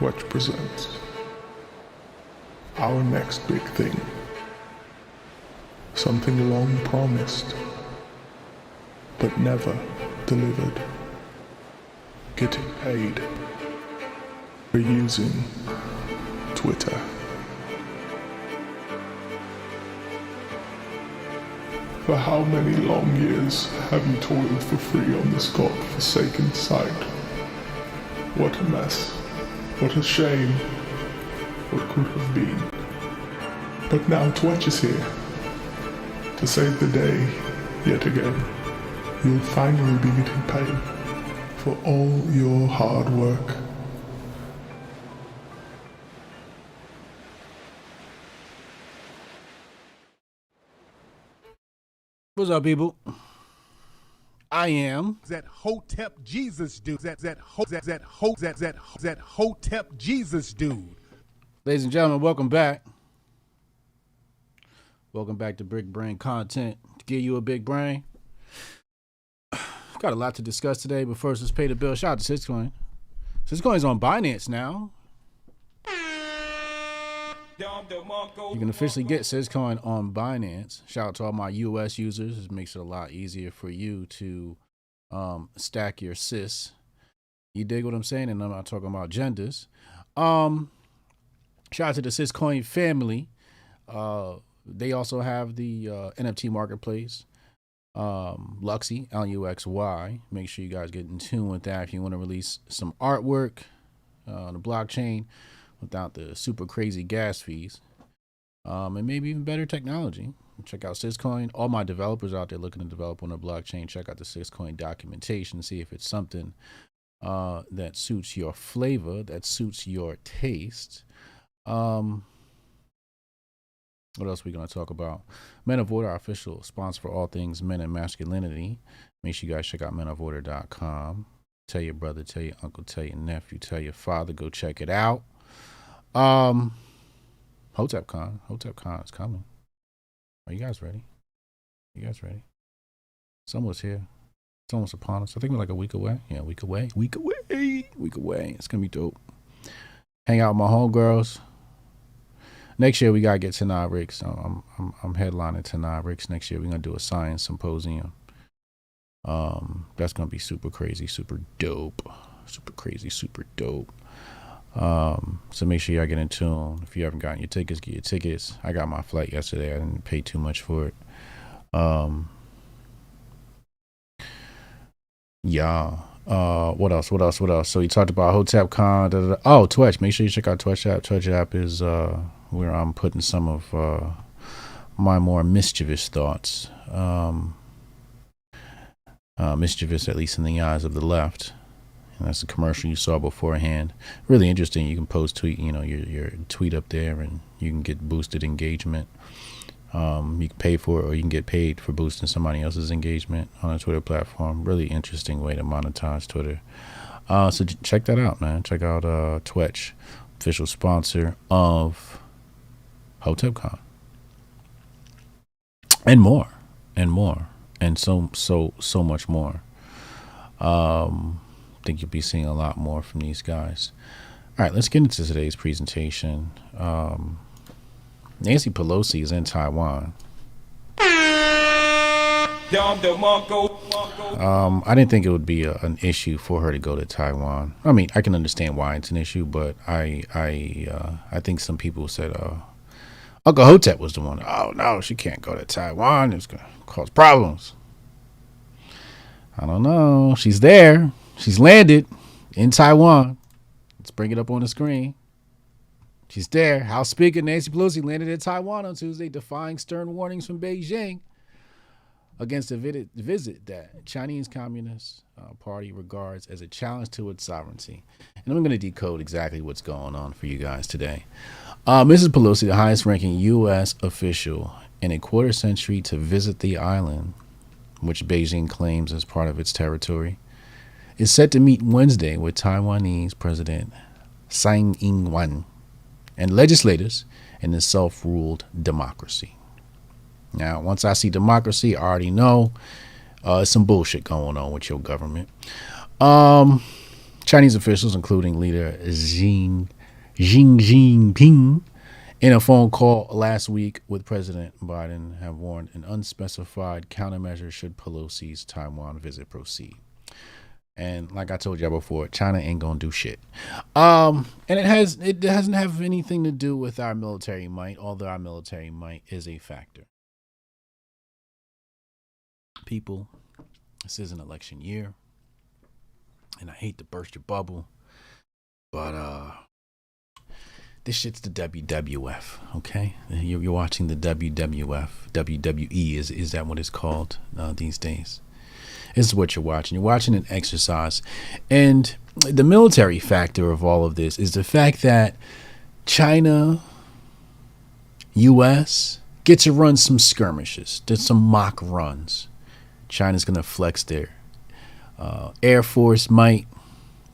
Twitch presents our next big thing. Something long promised, but never delivered. Getting paid for using Twitter. For how many long years have you toiled for free on this God-forsaken site? What a mess. What a shame. What could have been. But now Twitch is here to save the day yet again. You'll finally be getting paid for all your hard work. What's up, people? I am that Hotep Jesus dude. That Hotep Jesus dude. Ladies and gentlemen, welcome back. Welcome back to Big Brain Content to give you a big brain. Got a lot to discuss today, but first let's pay the bill. Shout out to Syscoin. Syscoin's on Binance now. You can officially get Syscoin on Binance. Shout out to all my US users. This makes it a lot easier for you to stack your Sys. You dig what I'm saying? And I'm not talking about genders. Shout out to the Syscoin family. They also have the NFT marketplace. Luxy, Luxy. Make sure you guys get in tune with that if you want to release some artwork on the blockchain without the super crazy gas fees, and maybe even better technology. Check out Syscoin. All my developers out there looking to develop on the blockchain, check out the Syscoin documentation, see if it's something that suits your flavor, that suits your taste. What else are we going to talk about? Men of Order, our official sponsor for all things men and masculinity. Make sure you guys check out menoforder.com. Tell your brother, tell your uncle, tell your nephew, tell your father, go check it out. HotepCon is coming. Are you guys ready? It's almost here. It's almost upon us. I think we're like a week away. Yeah, week away. It's gonna be dope. Hang out with my homegirls. Next year we gotta get Tanai Ricks. I'm headlining Tanai Ricks next year. We're gonna do a science symposium. That's gonna be super crazy, super dope. So make sure y'all get in tune. If you haven't gotten your tickets, get your tickets. I got my flight yesterday. I didn't pay too much for it. What else? So you talked about HotepCon. Oh, Twitch. Make sure you check out Twitch app. Twitch app is where I'm putting some of my more mischievous thoughts. Mischievous, at least in the eyes of the left. And that's the commercial you saw beforehand. Really interesting. You can post your tweet up there, and you can get boosted engagement. You can pay for it, or you can get paid for boosting somebody else's engagement on a Twitter platform. Really interesting way to monetize Twitter. So check that out, man. Check out Twitch, official sponsor of HotepCon, and more, and so much more. I think you'll be seeing a lot more from these guys. All right, let's get into today's presentation. Nancy Pelosi is in Taiwan. I didn't think it would be an issue for her to go to Taiwan. I mean, I can understand why it's an issue, but I think some people said Uncle Hotep was the one. Oh no, she can't go to Taiwan. It's gonna cause problems. I don't know. She's there. She's landed in Taiwan. Let's bring it up on the screen. She's there. House Speaker Nancy Pelosi landed in Taiwan on Tuesday, defying stern warnings from Beijing against a visit that Chinese Communist Party regards as a challenge to its sovereignty. And I'm going to decode exactly what's going on for you guys today. Mrs. Pelosi, the highest-ranking U.S. official in a quarter century to visit the island, which Beijing claims as part of its territory, is set to meet Wednesday with Taiwanese President Tsai Ing-wen and legislators in the self-ruled democracy. Now, once I see democracy, I already know some bullshit going on with your government. China Chinese officials, including leader Xi Jinping, in a phone call last week with President Biden, have warned an unspecified countermeasure should Pelosi's Taiwan visit proceed. And like I told y'all before, China ain't gonna do shit. And it doesn't have anything to do with our military might, although our military might is a factor. People, this is an election year, and I hate to burst your bubble, but this shit's the WWF, okay? You're watching the WWF. WWE is that what it's called these days? This is what you're watching. You're watching an exercise. And the military factor of all of this is the fact that China, U.S., get to run some skirmishes. There's some mock runs. China's going to flex their Air Force might,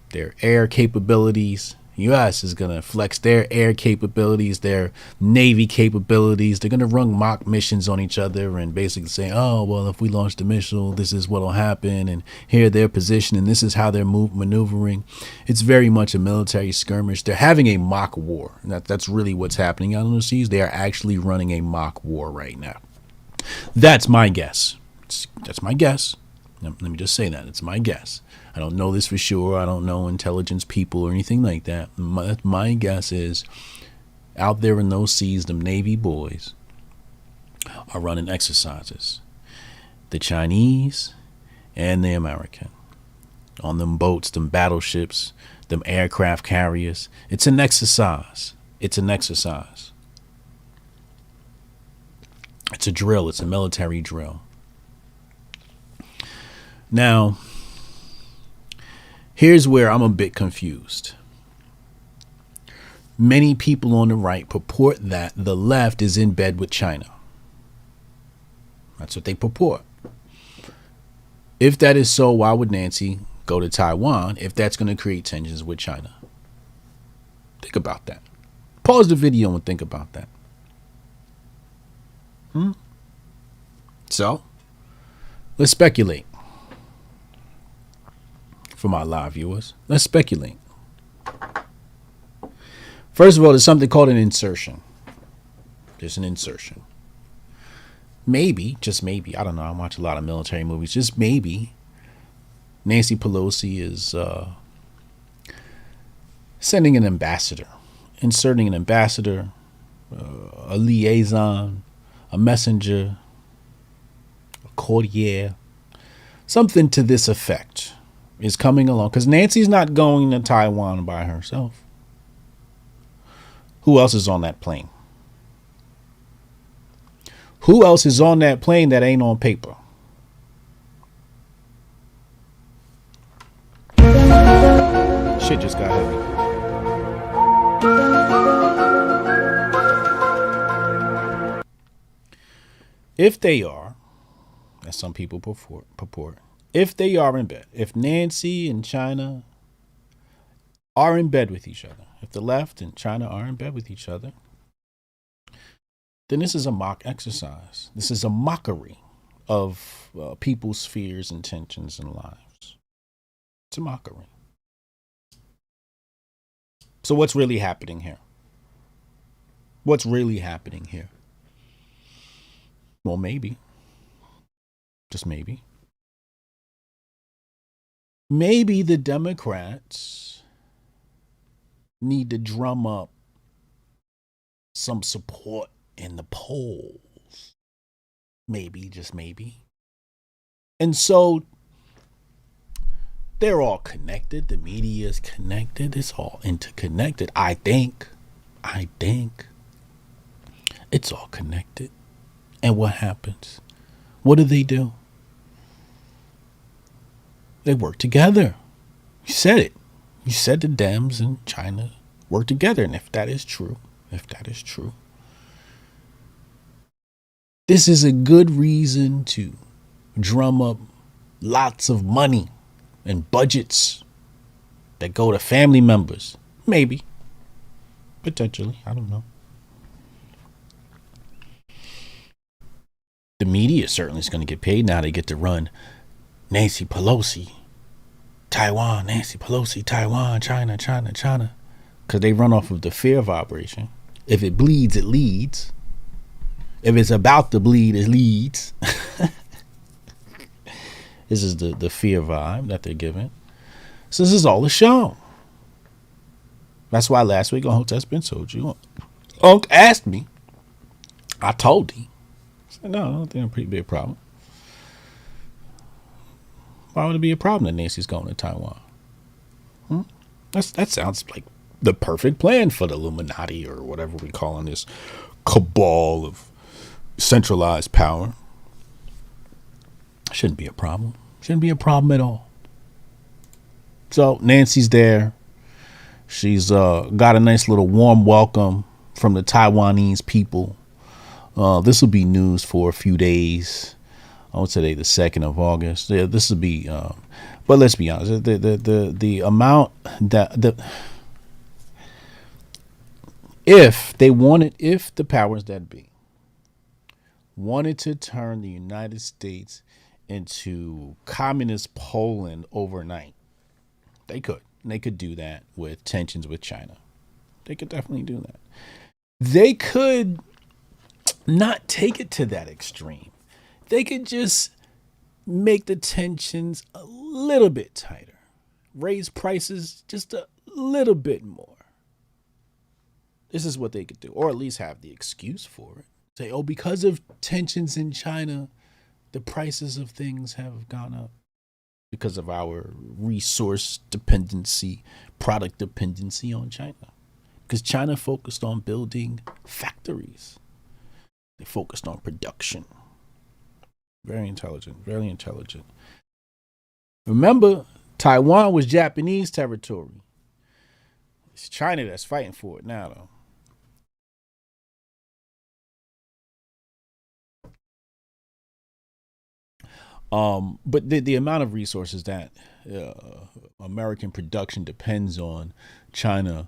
their air capabilities. U.S. is going to flex their air capabilities, their Navy capabilities. They're going to run mock missions on each other and basically say, oh, well, if we launch the missile, this is what will happen. And here their position, and this is how they're maneuvering. It's very much a military skirmish. They're having a mock war. That's really what's happening out on the seas. They are actually running a mock war right now. That's my guess. That's my guess. Let me just say that. It's my guess. I don't know this for sure. I don't know intelligence people or anything like that. My guess is out there in those seas, them Navy boys are running exercises. The Chinese and the American on them boats, them battleships, them aircraft carriers. It's an exercise. It's an exercise. It's a drill. It's a military drill. Now, here's where I'm a bit confused. Many people on the right purport that the left is in bed with China. That's what they purport. If that is so, why would Nancy go to Taiwan if that's going to create tensions with China? Think about that. Pause the video and think about that. So, let's speculate. For my live viewers, let's speculate. First of all, there's something called an insertion. There's an insertion. Maybe, just maybe, I don't know, I watch a lot of military movies, just maybe Nancy Pelosi is sending an ambassador, inserting an ambassador, a liaison, a messenger, a courtier, something to this effect is coming along, because Nancy's not going to Taiwan by herself. Who else is on that plane? Who else is on that plane that ain't on paper? Shit just got heavy. If they are, as some people purport, if they are in bed, if Nancy and China are in bed with each other, if the left and China are in bed with each other, then this is a mock exercise. This is a mockery of people's fears, intentions, and lives. It's a mockery. So what's really happening here? What's really happening here? Well, maybe. Just maybe. Maybe the Democrats need to drum up some support in the polls. Maybe, just maybe. And so they're all connected. The media is connected. It's all interconnected. I think it's all connected. And what happens? What do? They work together. You said it. You said the Dems and China work together. And if that is true, this is a good reason to drum up lots of money and budgets that go to family members. Maybe. Potentially. I don't know. The media certainly is going to get paid now. They get to run Nancy Pelosi Taiwan, Nancy Pelosi, Taiwan, China, China, China. Because they run off of the fear vibration. If it bleeds, it leads. If it's about to bleed, it leads. This is the fear vibe that they're giving. So this is all a show. That's why last week on HotepCon told you. Unc asked me. I told him. I said, no, I don't think it's a pretty big problem. Why would it be a problem that Nancy's going to Taiwan? That sounds like the perfect plan for the Illuminati or whatever we call in this cabal of centralized power. Shouldn't be a problem. Shouldn't be a problem at all. So Nancy's there. She's got a nice little warm welcome from the Taiwanese people. This will be news for a few days. I would say the 2nd of August. Yeah, this will be. But let's be honest. The amount that if the powers that be wanted to turn the United States into communist Poland overnight, they could. And they could do that with tensions with China. They could definitely do that. They could not take it to that extreme. They could just make the tensions a little bit tighter. Raise prices just a little bit more. This is what they could do. Or at least have the excuse for it. Say, oh, because of tensions in China, the prices of things have gone up. Because of our resource dependency, product dependency on China. Because China focused on building factories. They focused on production. Very intelligent, very intelligent. Remember, Taiwan was Japanese territory. It's China that's fighting for it now, though. But the amount of resources that American production depends on China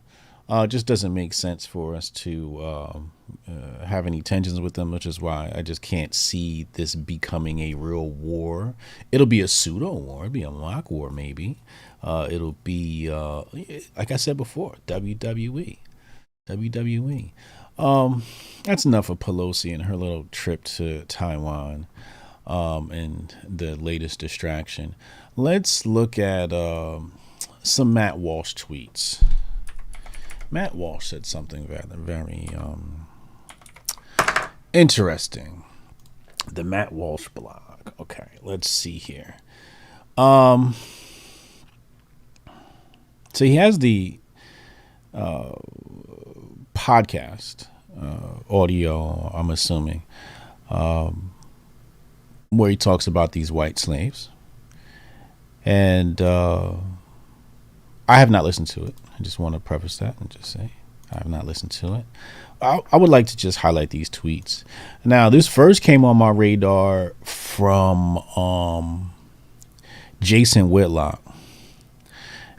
just doesn't make sense for us to have any tensions with them, which is why I just can't see this becoming a real war. It'll be a pseudo war. It'll be a mock war, maybe. It'll be, like I said before, WWE. That's enough of Pelosi and her little trip to Taiwan. And the latest distraction. Let's look at some Matt Walsh tweets. Matt Walsh said something very interesting. The Matt Walsh blog. Okay, let's see here. So he has the podcast audio, I'm assuming. Where he talks about these white slaves. And I have not listened to it. I just want to preface that and just say I have not listened to it. I would like to just highlight these tweets. Now, this first came on my radar from Jason Whitlock.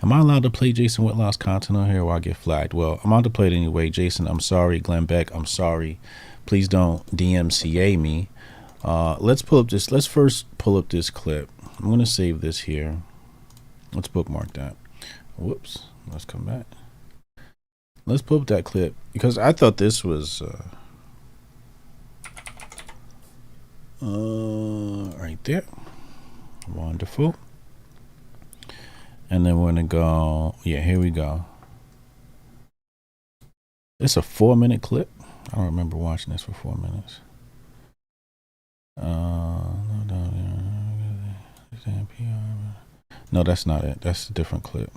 Am I allowed to play Jason Whitlock's content on here or I get flagged? Well, I'm allowed to play it anyway. Jason, I'm sorry. Glenn Beck, I'm sorry. Please don't DMCA me. Let's first pull up this clip. I'm going to save this here. Let's bookmark that. Whoops. Let's come back. Let's pull up that clip because I thought this was right there. Wonderful. And then we're going to go. Yeah, here we go. It's a 4-minute clip. I don't remember watching this for 4 minutes. No, that's not it. That's a different clip.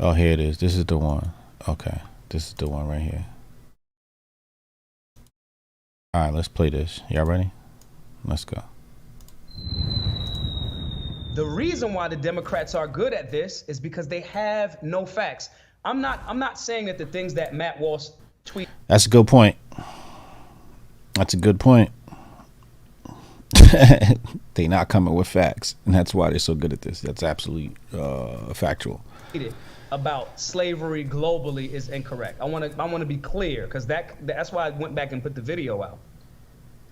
Oh, here it is. This is the one. Okay, this is the one right here. All right, let's play this. Y'all ready? Let's go. The reason why the Democrats are good at this is because they have no facts. I'm not saying that the things that Matt Walsh tweet. That's a good point. That's a good point. They not coming with facts, and that's why they're so good at this. That's absolutely factual. About slavery globally is incorrect. I want to be clear because that's why I went back and put the video out.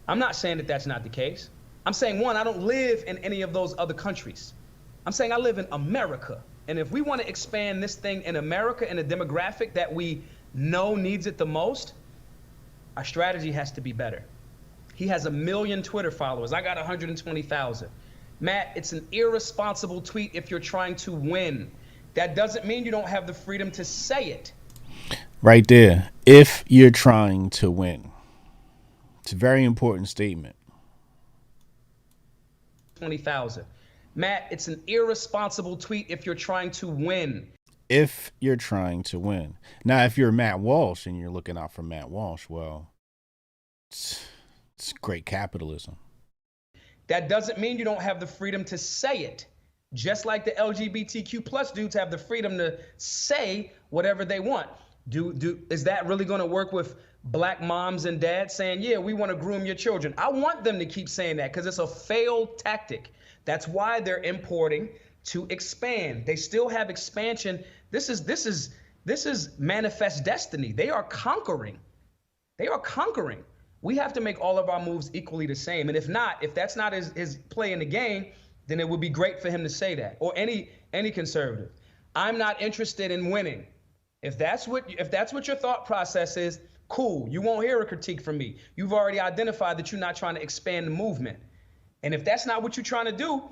I'm not saying that that's not the case. I'm saying, one, I don't live in any of those other countries. I'm saying I live in America. And if we want to expand this thing in America in a demographic that we know needs it the most, our strategy has to be better. He has 1 million Twitter followers. I got 120,000. Matt, it's an irresponsible tweet if you're trying to win. That doesn't mean you don't have the freedom to say it. Right there. If you're trying to win. It's a very important statement. 20,000. Matt, it's an irresponsible tweet if you're trying to win. If you're trying to win. Now, if you're Matt Walsh and you're looking out for Matt Walsh, well, it's great capitalism. That doesn't mean you don't have the freedom to say it. Just like the LGBTQ plus dudes have the freedom to say whatever they want. Is that really going to work with black moms and dads saying, yeah, we want to groom your children? I want them to keep saying that because it's a failed tactic. That's why they're importing to expand. They still have expansion. This is manifest destiny. They are conquering. They are conquering. We have to make all of our moves equally the same. And if that's not his play in the game, then it would be great for him to say that, or any conservative. I'm not interested in winning. If that's what your thought process is, cool. You won't hear a critique from me. You've already identified that you're not trying to expand the movement. And if that's not what you're trying to do,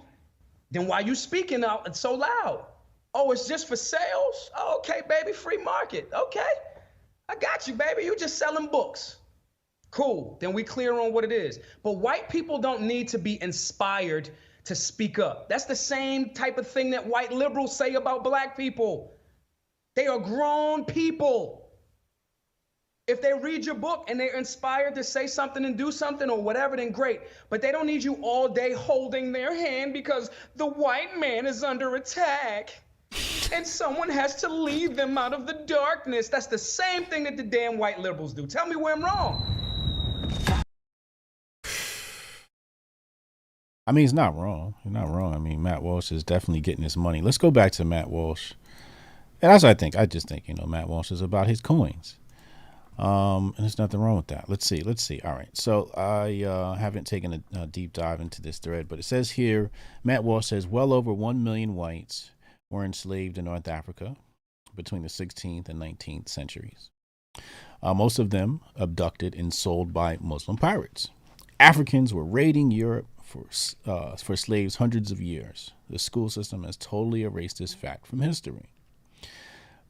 then why are you speaking out so loud? Oh, it's just for sales? Oh, okay, baby, free market. Okay, I got you, baby. You just selling books. Cool, then we clear on what it is. But white people don't need to be inspired to speak up. That's the same type of thing that white liberals say about black people. They are grown people. If they read your book and they're inspired to say something and do something or whatever, then great. But they don't need you all day holding their hand because the white man is under attack and someone has to lead them out of the darkness. That's the same thing that the damn white liberals do. Tell me where I'm wrong. I mean, he's not wrong. He's not wrong. I mean, Matt Walsh is definitely getting his money. Let's go back to Matt Walsh. And that's what I think. I just think, Matt Walsh is about his coins. And there's nothing wrong with that. Let's see. All right. So I haven't taken a deep dive into this thread, but it says here, Matt Walsh says well over 1 million whites were enslaved in North Africa between the 16th and 19th centuries. Most of them abducted and sold by Muslim pirates. Africans were raiding Europe for slaves hundreds of years. The school system has totally erased this fact from history.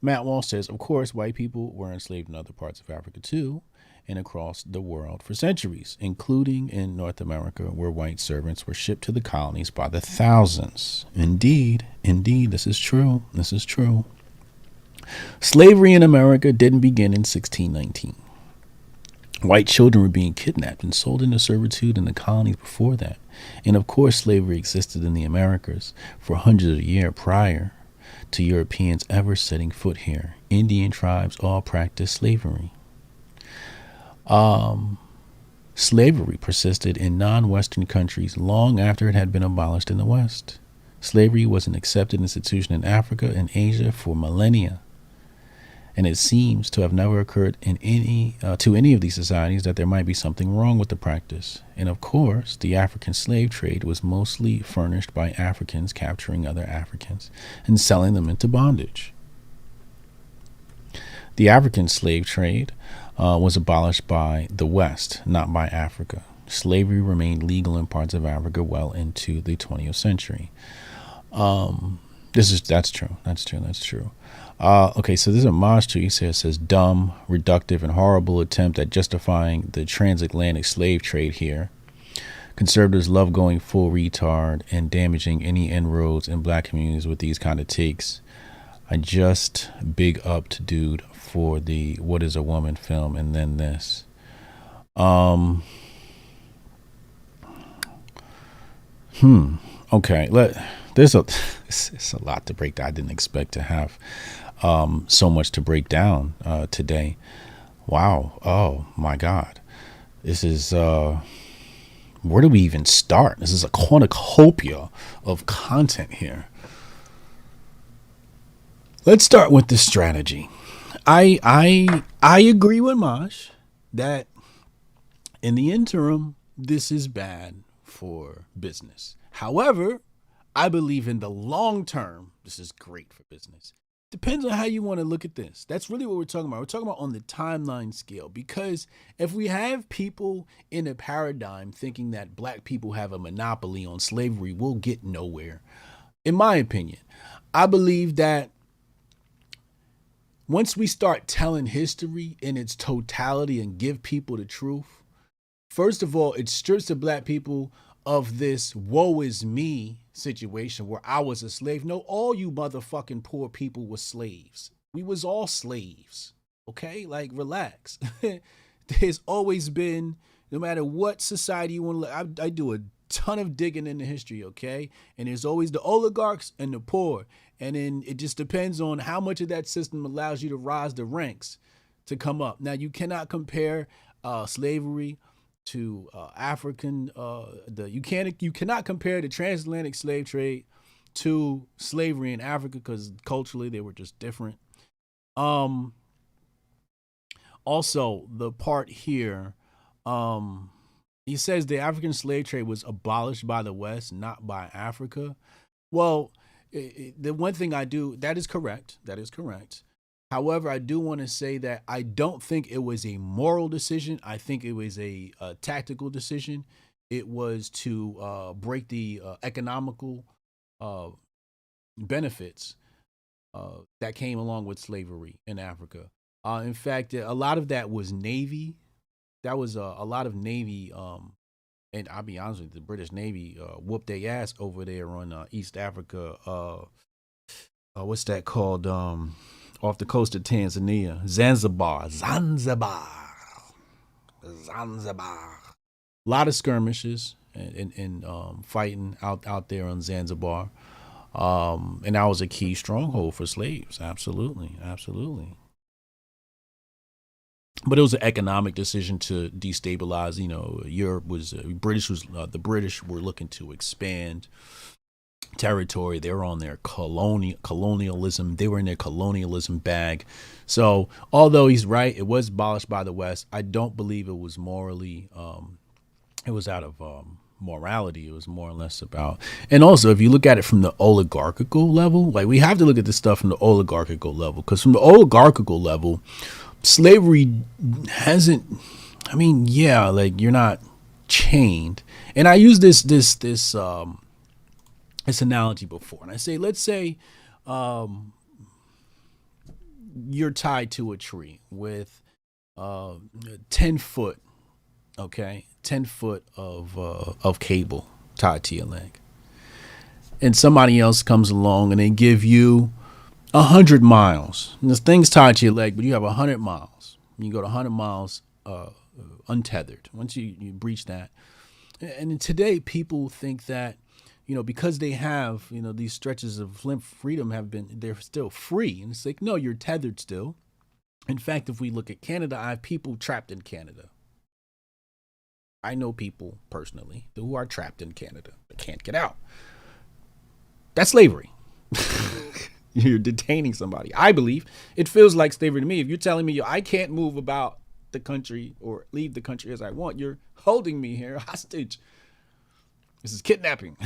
Matt Walsh says, of course, white people were enslaved in other parts of Africa too, and across the world for centuries, including in North America, where white servants were shipped to the colonies by the thousands. Indeed, this is true. Slavery in America didn't begin in 1619. White children were being kidnapped and sold into servitude in the colonies before that. And of course, slavery existed in the Americas for hundreds of years prior to Europeans ever setting foot here. Indian tribes all practiced slavery. Slavery persisted in non-Western countries long after it had been abolished in the West. Slavery was an accepted institution in Africa and Asia for millennia. And it seems to have never occurred in any of these societies that there might be something wrong with the practice. And of course, the African slave trade was mostly furnished by Africans capturing other Africans and selling them into bondage. The African slave trade was abolished by the West, not by Africa. Slavery remained legal in parts of Africa well into the 20th century. That's true. Okay, so this is a Mosh tweet. It says dumb, reductive, and horrible attempt at justifying the transatlantic slave trade here. Conservatives love going full retard and damaging any inroads in black communities with these kind of takes. I just big up to dude for the What is a Woman film and then this. Okay, it's a lot to break down. I didn't expect to have so much to break down today. Wow. Oh my God. This is where do we even start? This is a cornucopia of content here. Let's start with the strategy. I agree with Mosh that in the interim, this is bad for business. However, I believe in the long term, this is great for business. Depends on how you want to look at this. That's really what we're talking about. We're talking about on the timeline scale, because if we have people in a paradigm thinking that black people have a monopoly on slavery, we'll get nowhere. In my opinion, I believe that once we start telling history in its totality and give people the truth, first of all, it strips the black people of this woe is me situation where I was a slave. No, all you motherfucking poor people were slaves. We was all slaves. Okay? Like, relax. There's always been, no matter what society you want to look, I do a ton of digging into history, okay? And there's always the oligarchs and the poor. And then it just depends on how much of that system allows you to rise the ranks to come up. Now, you cannot compare slavery to African, you cannot compare the transatlantic slave trade to slavery in Africa, because culturally they were just different. Also, the part here, he says the African slave trade was abolished by the West, not by Africa. Well, the one thing that is correct. That is correct. However, I do want to say that I don't think it was a moral decision. I think it was a tactical decision. It was to break the economical benefits that came along with slavery in Africa. In fact, a lot of that was Navy. That was a lot of Navy. And I'll be honest with you, the British Navy whooped their ass over there on East Africa. What's that called? Off the coast of Tanzania, Zanzibar. A lot of skirmishes and fighting out there on Zanzibar. And that was a key stronghold for slaves. Absolutely. But it was an economic decision to destabilize. Europe was the British were looking to expand territory. They were on their colonialism. They were in their colonialism bag. So although he's right, it was abolished by the West, I don't believe it was morally, it was out of morality. It was more or less about, and also if you look at it from the oligarchical level, like we have to look at this stuff from the oligarchical level, because from the oligarchical level, slavery hasn't, like you're not chained. And I use this analogy before, and I say, let's say you're tied to a tree with 10 foot, 10 foot of cable tied to your leg, and somebody else comes along and they give you 100 miles. And this thing's tied to your leg, but you have 100 miles. You go to 100 miles untethered. Once you breach that, and today people think that, because they have, these stretches of freedom they're still free. And it's like, no, you're tethered still. In fact, if we look at Canada, I have people trapped in Canada. I know people personally who are trapped in Canada but can't get out. That's slavery. You're detaining somebody. I believe it feels like slavery to me. If you're telling me I can't move about the country or leave the country as I want, you're holding me here hostage. This is kidnapping.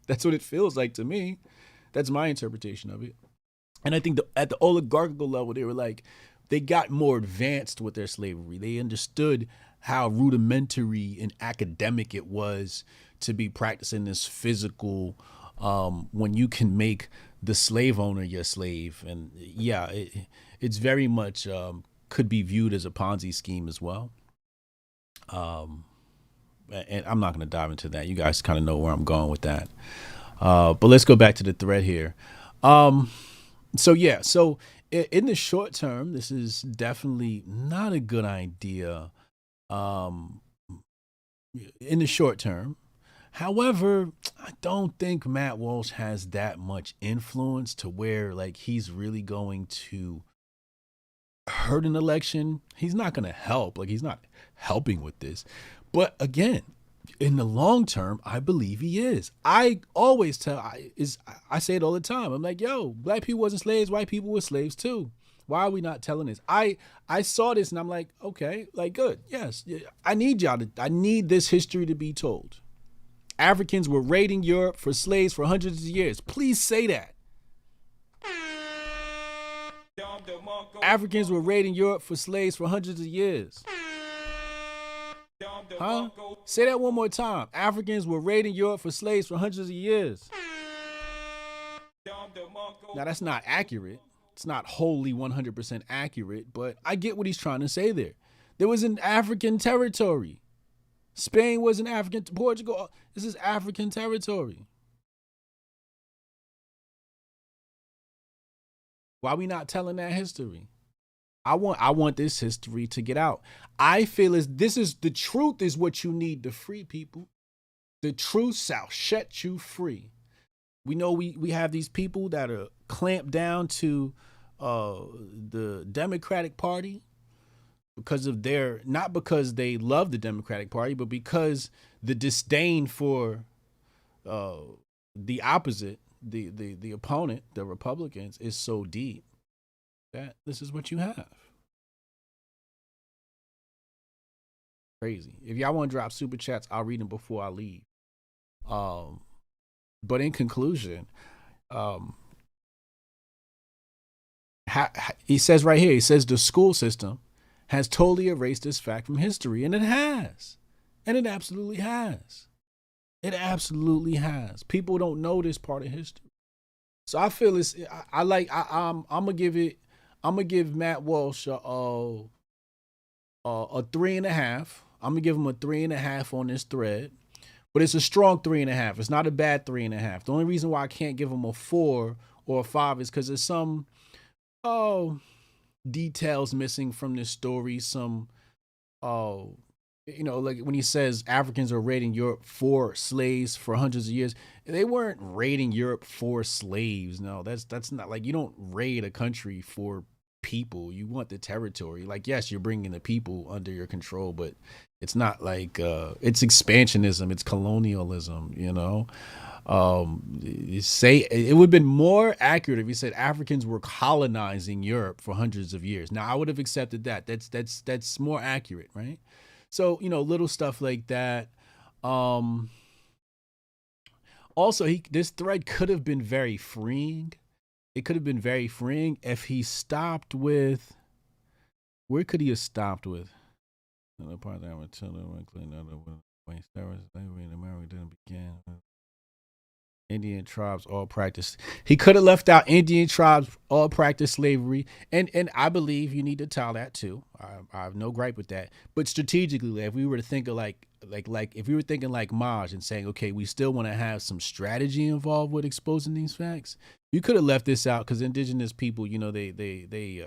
That's what it feels like to me. That's my interpretation of it. And I think at the oligarchical level, they got more advanced with their slavery. They understood how rudimentary and academic it was to be practicing this physical, when you can make the slave owner your slave. And yeah, it's very much could be viewed as a Ponzi scheme as well. And I'm not going to dive into that. You guys kind of know where I'm going with that. But let's go back to the thread here. So in the short term, this is definitely not a good idea. In the short term. However, I don't think Matt Walsh has that much influence to where he's really going to hurt an election. He's not going to help. He's not helping with this. But again, in the long term, I believe he is. I always I say it all the time. I'm like, yo, black people wasn't slaves. White people were slaves too. Why are we not telling this? I saw this and I'm like, okay, like good. Yes. I need this history to be told. Africans were raiding Europe for slaves for hundreds of years. Please say that. Africans were raiding Europe for slaves for hundreds of years. Huh? Say that one more time. Africans were raiding Europe for slaves for hundreds of years. Now that's not accurate. It's not wholly 100% accurate, but I get what he's trying to say there. There was an African territory. Spain was an African, Portugal, this is African territory. Why are we not telling that history? I want this history to get out. I feel the truth is what you need to free people. The truth shall set you free. We know we have these people that are clamped down to the Democratic Party because of not because they love the Democratic Party, but because the disdain for the opposite, the opponent, the Republicans, is so deep that this is what you have. Crazy. If y'all want to drop super chats, I'll read them before I leave. But in conclusion, he says right here, he says the school system has totally erased this fact from history, and it has. And it absolutely has. It absolutely has. People don't know this part of history. So I feel I'm gonna give Matt Walsh a 3.5. I'm gonna give him a 3.5 on this thread. But it's a strong 3.5. It's not a bad 3.5. The only reason why I can't give him a 4 or a 5 is because there's some details missing from this story. Some like when he says Africans are raiding Europe for slaves for hundreds of years, they weren't raiding Europe for slaves. No, that's not, like, you don't raid a country for people. You want the territory. Like, yes, you're bringing the people under your control, but it's not like it's expansionism, it's colonialism, it would have been more accurate if he said Africans were colonizing Europe for hundreds of years. Now I would have accepted that. That's more accurate, right? So, little stuff like that. Also, this thread could have been very freeing. It could have been very freeing if he stopped with, where could he have stopped with? The part that I would tell them, when slavery in America didn't begin. Indian tribes all practice. He could have left out Indian tribes all practice slavery, and I believe you need to tell that too. I have no gripe with that. But strategically, if we were to think of like if we were thinking like Maj and saying, okay, we still want to have some strategy involved with exposing these facts, you could have left this out, because indigenous people, they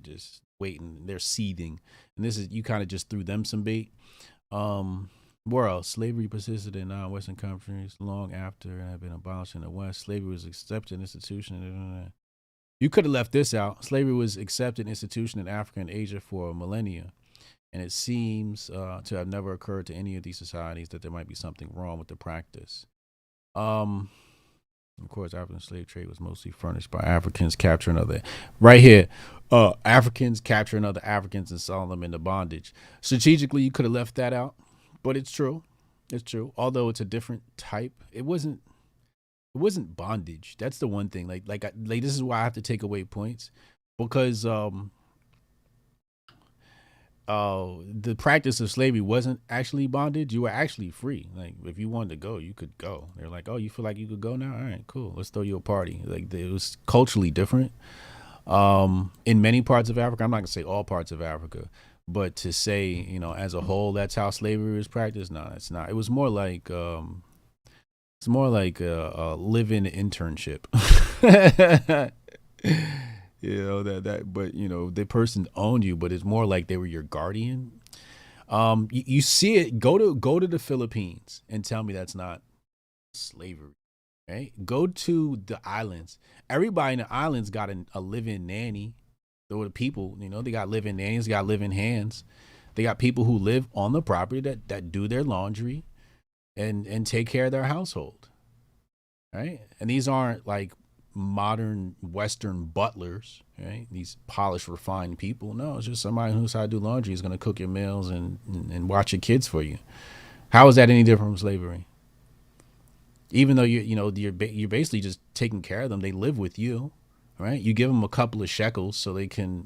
just waiting, they're seething, and this is, you kind of just threw them some bait. Where else? Slavery persisted in non-Western countries long after it had been abolished in the West. Slavery was accepted institution. You could have left this out. Slavery was accepted institution in Africa and Asia for millennia, and it seems to have never occurred to any of these societies that there might be something wrong with the practice. Of course, African slave trade was mostly furnished by Africans capturing other, right here, Africans capturing other Africans and selling them into bondage. Strategically, you could have left that out, but it's true. It's true. Although it's a different type. It wasn't bondage. That's the one thing. Like this is why I have to take away points, because the practice of slavery wasn't actually bondage. You were actually free. Like, if you wanted to go, you could go. They're like, oh, you feel like you could go now? All right, cool. Let's throw you a party. Like, it was culturally different. In many parts of Africa, I'm not gonna say all parts of Africa, but to say, as a whole, that's how slavery was practiced. No, it's not. It was more like, a live-in internship. But the person owned you, but it's more like they were your guardian. You see it. Go to the Philippines and tell me that's not slavery, right? Go to the islands. Everybody in the islands got a live-in nanny. So the people, they got live-in nannies, got live-in hands. They got people who live on the property that do their laundry and take care of their household, right? And these aren't like modern Western butlers, right? These polished, refined people. No, it's just somebody who knows how to do laundry is going to cook your meals and watch your kids for you. How is that any different from slavery? Even though you're basically just taking care of them. They live with you, right? You give them a couple of shekels so they can,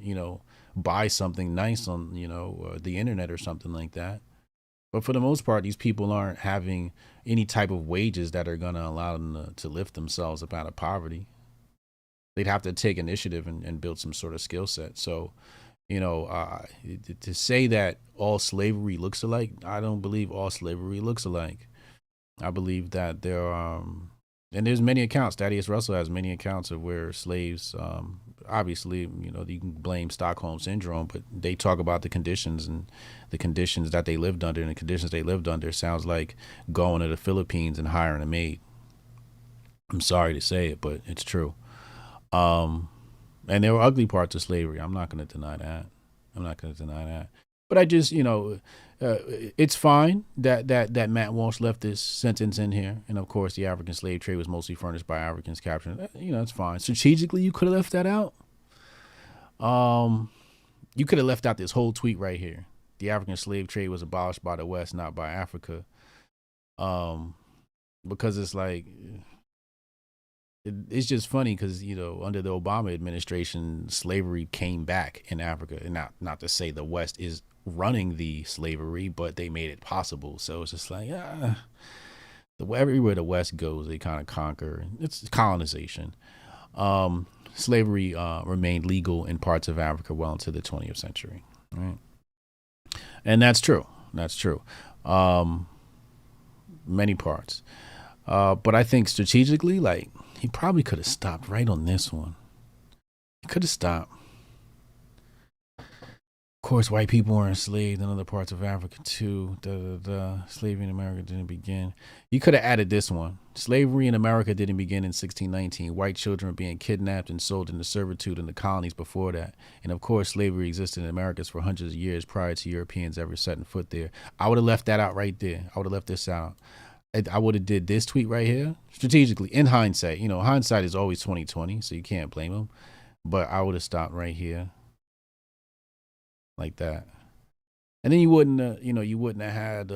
buy something nice on, the internet or something like that. But for the most part, these people aren't having any type of wages that are going to allow them to lift themselves up out of poverty. They'd have to take initiative and build some sort of skill set. So, to say that all slavery looks alike, I don't believe all slavery looks alike. I believe that there are, and there's many accounts. Thaddeus Russell has many accounts of where slaves, obviously, you can blame Stockholm Syndrome, but they talk about the conditions and the conditions that they lived under, and the conditions they lived under sounds like going to the Philippines and hiring a maid. I'm sorry to say it, but it's true. And there were ugly parts of slavery. I'm not going to deny that. But I just, it's fine that Matt Walsh left this sentence in here. And of course, the African slave trade was mostly furnished by Africans captured. It's fine. Strategically, you could have left that out. You could have left out this whole tweet right here. The African slave trade was abolished by the West, not by Africa. Because it's like, it's just funny because, under the Obama administration, slavery came back in Africa. And not to say the West is running the slavery, but they made it possible. So it's just like, everywhere the West goes, they kind of conquer. It's colonization. Slavery remained legal in parts of Africa well into the 20th century. Right? And that's true. Many parts. But I think strategically, like, he probably could have stopped right on this one. He could have stopped. Of course, white people were enslaved in other parts of Africa too. Slavery in America didn't begin. You could have added this one. Slavery in America didn't begin in 1619. White children were being kidnapped and sold into servitude in the colonies before that. And of course, slavery existed in Americas for hundreds of years prior to Europeans ever setting foot there. I would have left that out right there. I would have left this out. I would have did this tweet right here strategically in hindsight. Hindsight is always 20/20, so you can't blame them. But I would have stopped right here. Like that, and then you wouldn't have had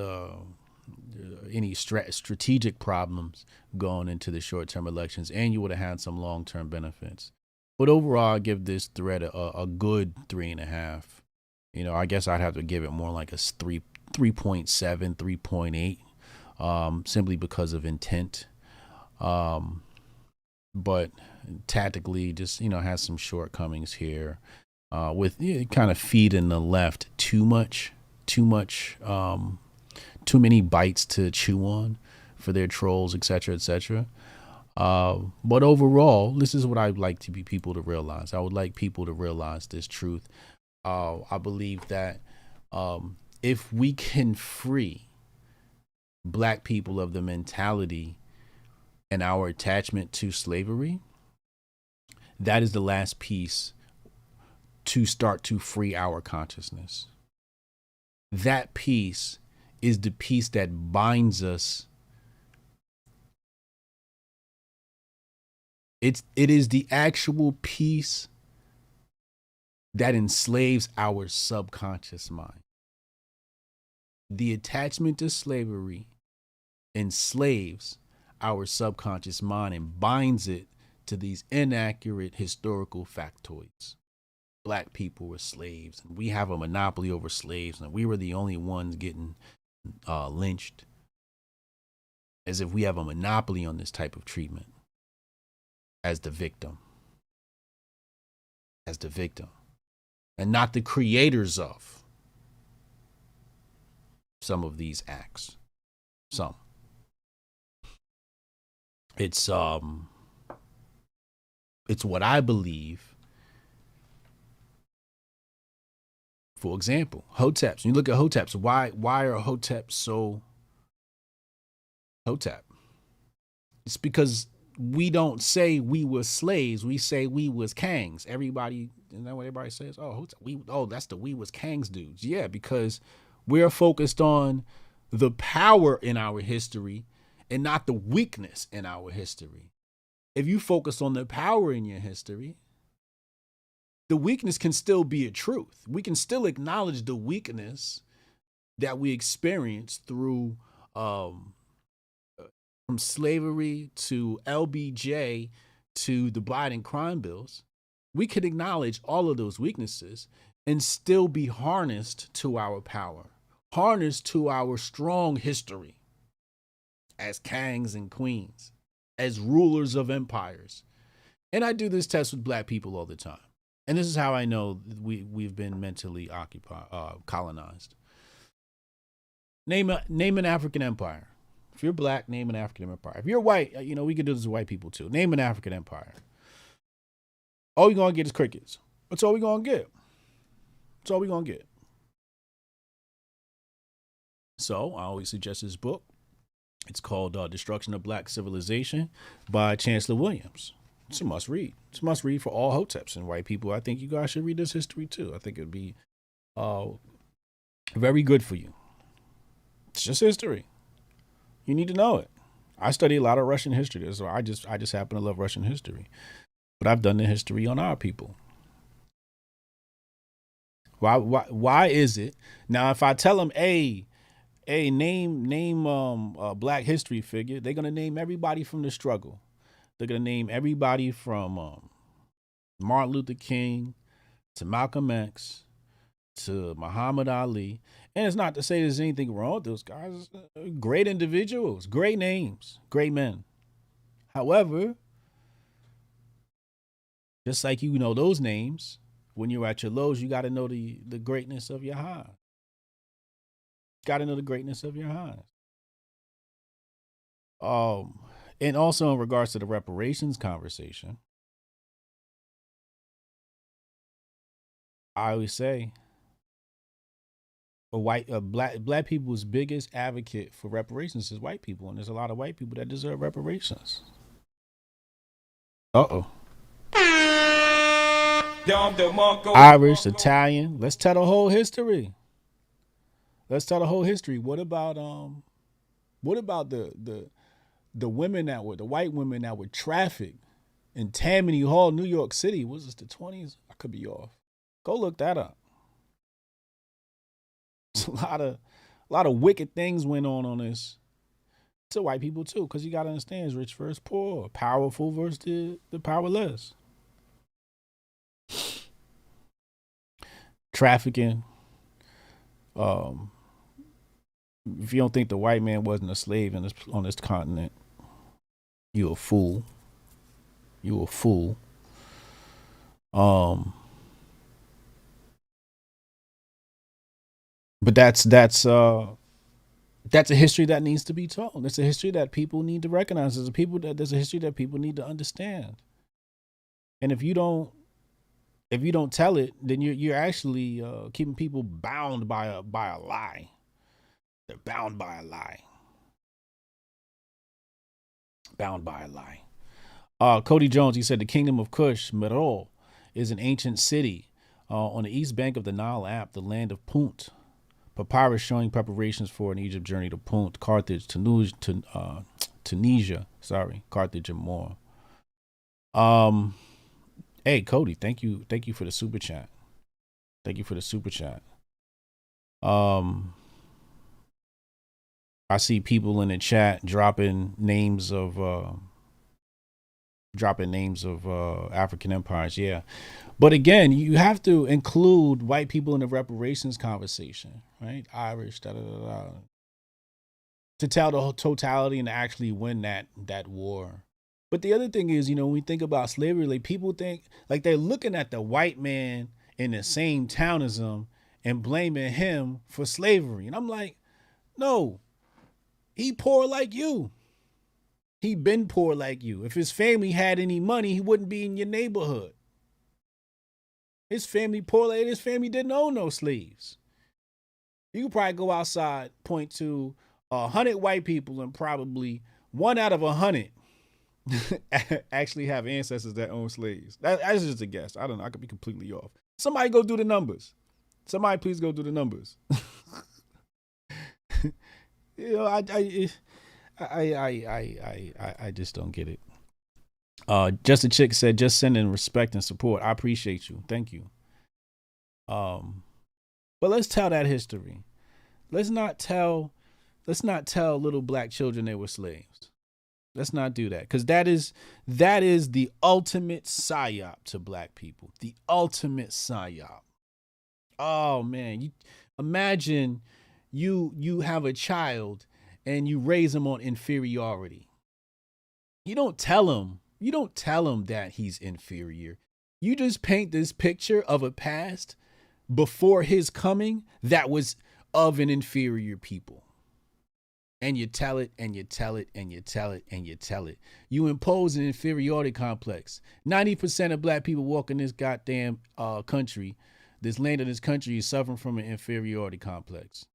any strategic problems going into the short-term elections, and you would have had some long-term benefits. But overall, I give this thread a good 3.5. I guess I'd have to give it more like a 3.7, 3.8, simply because of intent. But tactically, just has some shortcomings here. With kind of feeding the left too many bites to chew on for their trolls, etc., etc. But overall, this is what I'd like people to realize. I would like people to realize this truth. I believe that if we can free Black people of the mentality and our attachment to slavery, that is the last piece to start to free our consciousness. That piece is the piece that binds us. It is the actual piece that enslaves our subconscious mind. The attachment to slavery enslaves our subconscious mind and binds it to these inaccurate historical factoids. Black people were slaves, and we have a monopoly over slaves, and we were the only ones getting lynched, as if we have a monopoly on this type of treatment as the victim, and not the creators of some of these acts. It's what I believe. For example, Hoteps. When you look at Hoteps, why are Hoteps so Hotep? It's because we don't say we were slaves. We say we was kangs. Everybody, isn't that what everybody says? Oh, Hotep, that's the we was kangs dudes. Yeah, because we're focused on the power in our history and not the weakness in our history. if you focus on the power in your history, the weakness can still be a truth. We can still acknowledge the weakness that we experience through from slavery to LBJ to the Biden crime bills. We could acknowledge all of those weaknesses and still be harnessed to our power, harnessed to our strong history as kings and queens, as rulers of empires. And I do this test with black people all the time. And this is how I know we've been mentally colonized. Name an African empire. If you're black, name an African empire. If you're white, we can do this with white people too. Name an African empire. All you're going to get is crickets. That's all we're going to get. That's all we're going to get. So I always suggest this book. It's called Destruction of Black Civilization by Chancellor Williams. It's a must read. It's a must read for all Hoteps and white people. I think you guys should read this history too. I think it'd be very good for you. It's just history. You need to know it. I study a lot of Russian history, so I just happen to love Russian history. But I've done the history on our people. Why is it? Now, if I tell them, name a black history figure, they're gonna name everybody from the struggle. They're gonna name everybody from Martin Luther King to Malcolm X to Muhammad Ali. And it's not to say there's anything wrong with those guys. Great individuals, great names, great men. However, just like you know those names, when you're at your lows, you got to know the greatness of your highs. Got to know the greatness of your highs. And also in regards to the reparations conversation, I always say, black people's biggest advocate for reparations is white people, and there's a lot of white people that deserve reparations. Irish, Italian. Let's tell the whole history. What about the women the white women that were trafficked in Tammany Hall, New York City? Was this the 20s? I could be off. Go look that up. It's a lot of wicked things went on this to white people too, because you got to understand, it's rich versus poor, powerful versus the powerless. Trafficking. If you don't think the white man wasn't a slave on this continent, you a fool. You a fool. But that's a history that needs to be told. It's a history that people need to recognize. There's a history that people need to understand. And if you don't tell it, then you're actually keeping people bound by a lie. They're bound by a lie. Cody Jones, he said the kingdom of Kush, Meroe, is an ancient city on the east bank of the Nile app, the land of Punt. Papyrus showing preparations for an Egypt journey to Punt, Carthage, Tunisia, Carthage and more. Hey, Cody, thank you for the super chat. I see people in the chat dropping names of African empires. Yeah. But again, you have to include white people in the reparations conversation, right? Irish, to tell the totality and actually win that war. But the other thing is, when we think about slavery, like people think like they're looking at the white man in the same town as them and blaming him for slavery. And I'm like, no, he poor like you. He been poor like you. If his family had any money, he wouldn't be in your neighborhood. His family poor like his family didn't own no slaves. You could probably go outside, point to 100 white people, and probably 1 out of 100 actually have ancestors that own slaves. That's just a guess. I don't know. I could be completely off. Somebody go do the numbers. Somebody please go do the numbers. I just don't get it. Just a chick said, just sending respect and support. I appreciate you. Thank you. But let's tell that history. Let's not tell little black children they were slaves. Let's not do that, because that is the ultimate psyop to black people. The ultimate psyop. Oh man, you imagine you have a child and you raise him on inferiority. You don't tell him that he's inferior. You just paint this picture of a past before his coming that was of an inferior people. And you tell it, and you tell it, and you tell it, and you tell it. You impose an inferiority complex. 90% of black people walking this goddamn country, this land of this country, is suffering from an inferiority complex.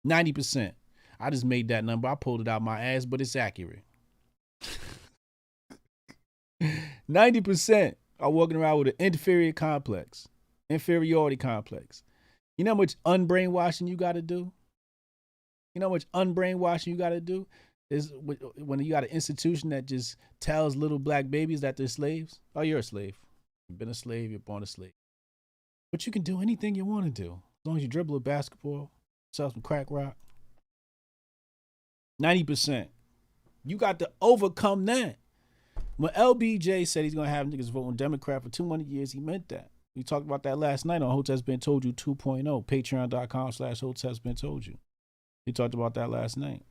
90%. I just made that number. I pulled it out my ass, but it's accurate. 90% are walking around with an inferiority complex. You know how much unbrainwashing you got to do? You know how much unbrainwashing you got to do is when you got an institution that just tells little black babies that they're slaves. Oh, you're a slave. You've been a slave. You're born a slave. But you can do anything you want to do as long as you dribble a basketball, sell some crack rock. 90%. You got to overcome that. When LBJ said he's going to have niggas voting Democrat for 200 years, he meant that. We talked about that last night on Hotep's Been Told You 2.0, patreon.com/Hotep's Been Told You. We talked about that last night.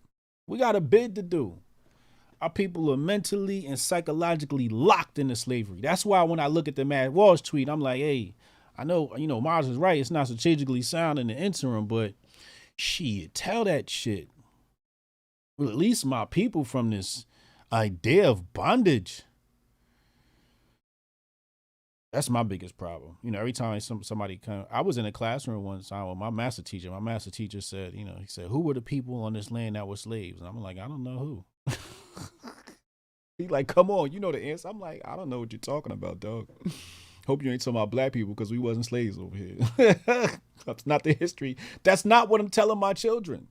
We got a bid to do. Our people are mentally and psychologically locked into slavery. That's why when I look at the Mad Walsh tweet, I'm like, hey, I know, Mars is right. It's not strategically sound in the interim, but shit, tell that shit. Release my people from this idea of bondage. That's my biggest problem. Every time somebody come, I was in a classroom one time with my master teacher. My master teacher said, he said, who were the people on this land that were slaves? And I'm like, I don't know who. He like, come on, you know the answer. I'm like, I don't know what you're talking about, dog. Hope you ain't talking about black people because we wasn't slaves over here. That's not the history. That's not what I'm telling my children.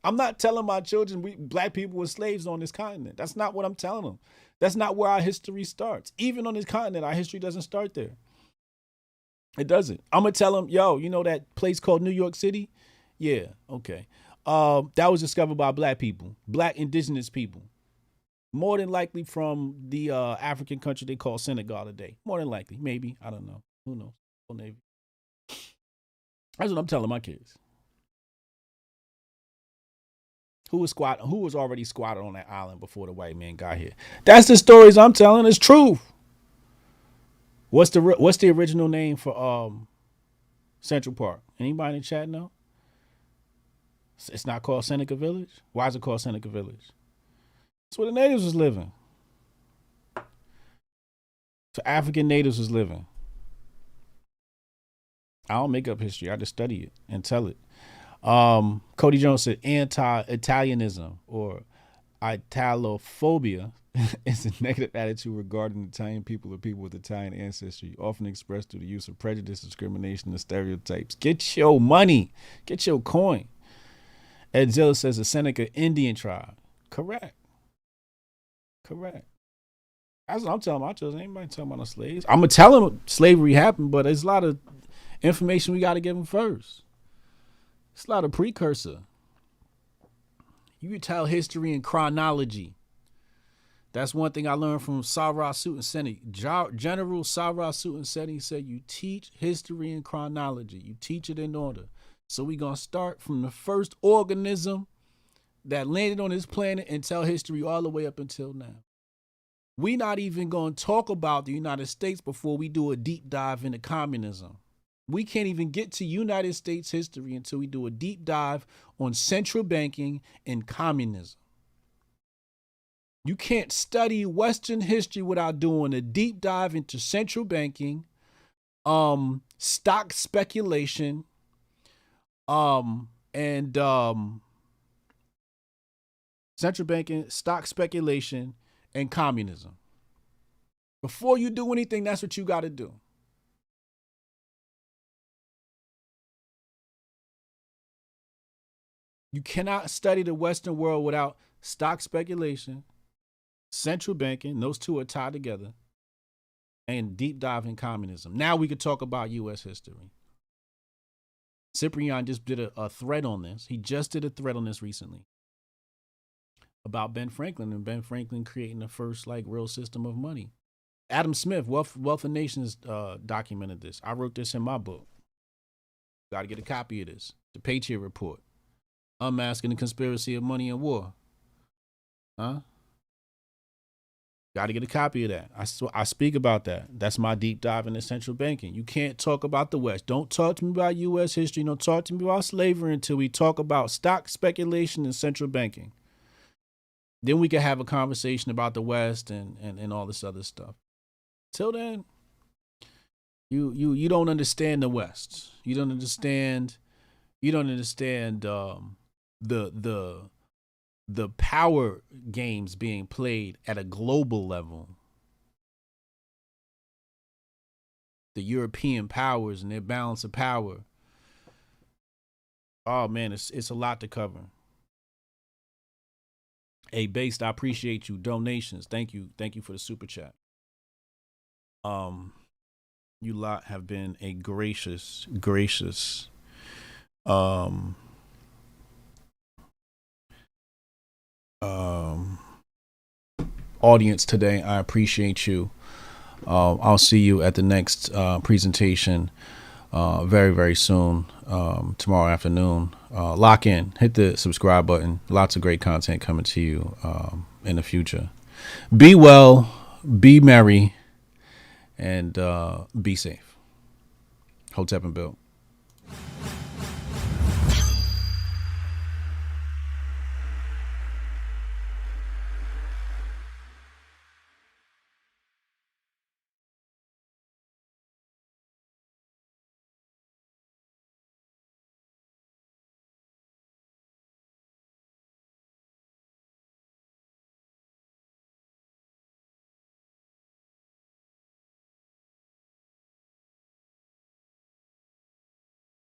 I'm not telling my children black people were slaves on this continent. That's not what I'm telling them. That's not where our history starts. Even on this continent, our history doesn't start there. It doesn't. I'm going to tell them, yo, you know that place called New York City? Yeah, okay. That was discovered by black people, black indigenous people. More than likely from the African country they call Senegal today. More than likely. Maybe. I don't know. Who knows? Navy. That's what I'm telling my kids. Who was already squatted on that island before the white man got here? That's the stories I'm telling. It's truth. What's the original name for Central Park? Anybody in the chat know? It's not called Seneca Village. Why is it called Seneca Village? That's where the natives was living. So African natives was living. I don't make up history. I just study it and tell it. Cody Jones said anti-Italianism or Italophobia is a negative attitude regarding Italian people or people with Italian ancestry, often expressed through the use of prejudice, discrimination, and stereotypes. Get your money. Get your coin. Ed Zilla says a Seneca Indian tribe. Correct. That's what I'm telling my children. Anybody talking about no slaves? I'm going to tell them slavery happened, but there's a lot of information we got to give them first. It's a lot of precursor. You can tell history in chronology. That's one thing I learned from Sarah Sutanseni. General Sarah Sutanseni said you teach history in chronology. You teach it in order. So we're going to start from the first organism that landed on this planet and tell history all the way up until now. We're not even going to talk about the United States before we do a deep dive into communism. We can't even get to United States history until we do a deep dive on central banking and communism. You can't study Western history without doing a deep dive into central banking, stock speculation, and central banking, stock speculation, and communism. Before you do anything, that's what you got to do. You cannot study the Western world without stock speculation, central banking, those two are tied together, and deep dive in communism. Now we could talk about U.S. history. Cyprian just did a thread on this. He just did a thread on this recently about Ben Franklin and Ben Franklin creating the first like real system of money. Adam Smith, Wealth of Nations, documented this. I wrote this in my book. Got to get a copy of this. The Patriot Report. Unmasking the Conspiracy of Money and War. Huh? Got to get a copy of that. I speak about that. That's my deep dive into central banking. You can't talk about the West. Don't talk to me about U.S. history. Don't talk to me about slavery until we talk about stock speculation and central banking. Then we can have a conversation about the West and all this other stuff. Till then, you don't understand the West. You don't understand the power games being played at a global level. The European powers and their balance of power. Oh man, it's a lot to cover. Hey, Based, I appreciate you. Donations. Thank you for the super chat. You lot have been a gracious audience today. I appreciate you. I'll see you at the next presentation very, very soon, tomorrow afternoon. Lock in, hit the subscribe button. Lots of great content coming to you in the future. Be well, be merry, and be safe. Hotep and Bill.